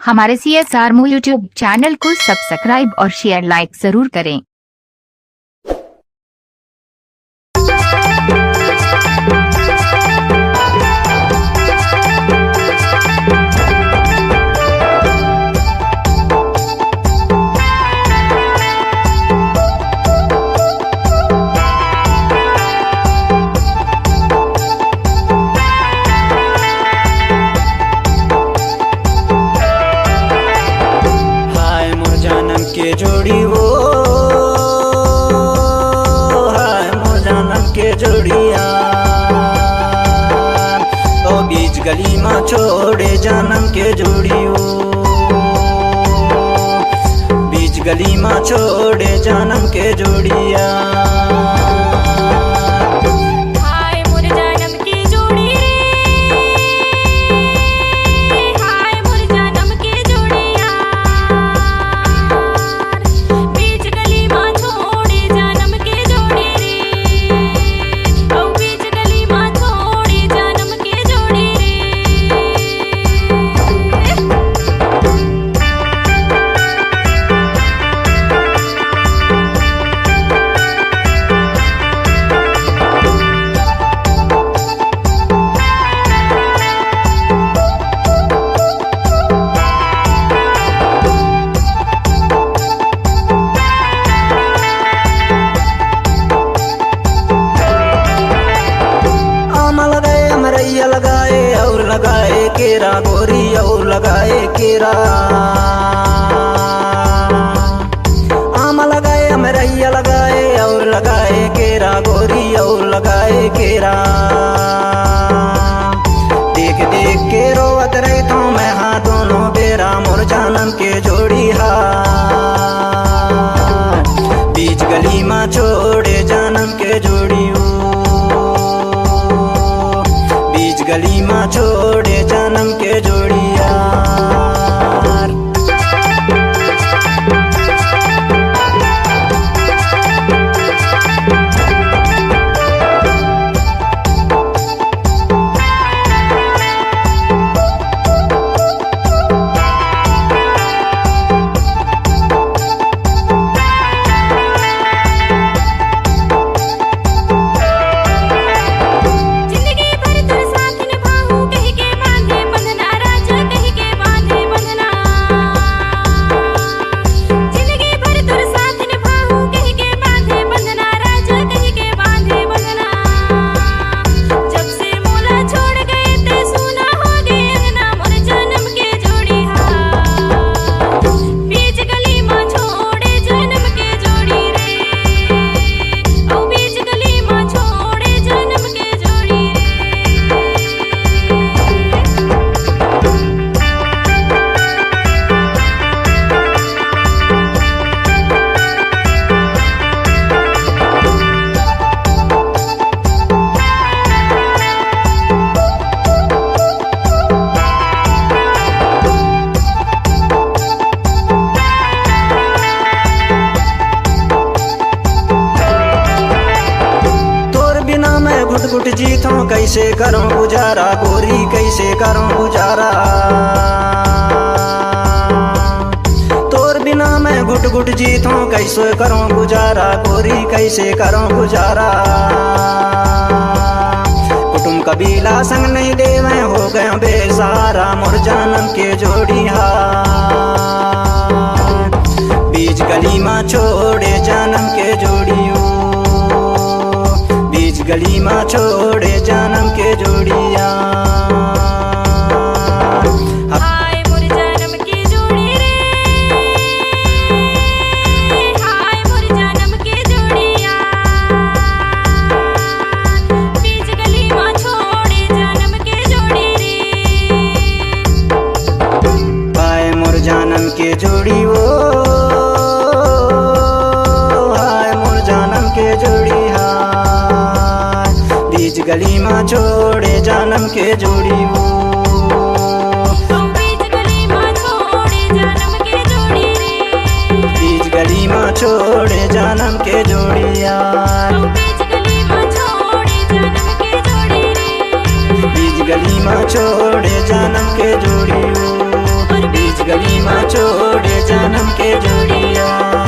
हमारे CSR move YouTube channel को subscribe और शेयर लाइक जरूर करें। के जोड़ी वो हाय मोर जानम के जोड़िया ओ बीच गली में छोड़े जानम के जोड़ियो बीच गली में छोड़े जानम के जोड़िया लगाए और लगाए केरा गोरी और लगाए केरा आम लगाए अमरैया लगाए और लगाए केरा गोरी और लगाए केरा देख देख के रोवत रही तो मैं हाँ दोनों बेरा मोर जानम के जोड़ी हा बीच गली में छोड़े जानम के जोड़ियो गली में छोड़े जानम के जोड़िया घुट घुट जीतों कैसे करूं गुजारा गोरी कैसे करूं गुजारा तोर बिना मैं घुट घुट जीतों कैसे करूं गुजारा गोरी कैसे करूं गुजारा कुटुंब कबीला संग नहीं देवे हो गए बेसहारा मोर जानम के जोड़ी हा बीच गली में छोड़े जानम के जोड़ियो गली में छोड़े जानम के जोड़िया हाय मोर जानम के जोड़ी रे हाय मोर जानम के जोड़िया बीच गली में छोड़े जानम के जोड़ी रे हाय मोर जानम के जोड़ी वो हाय मोर जानम के जोड़ी गली में छोड़े जानम के जोड़ी वो बीच गली में छोड़े जानम के जोड़ी रे बीच गली में छोड़े जानम के जोड़िया बीच गली में छोड़े जानम के जोड़ी रे बीच गली में छोड़े जानम के जोड़ियो बीच गली छोड़े जन्म के जोड़िया।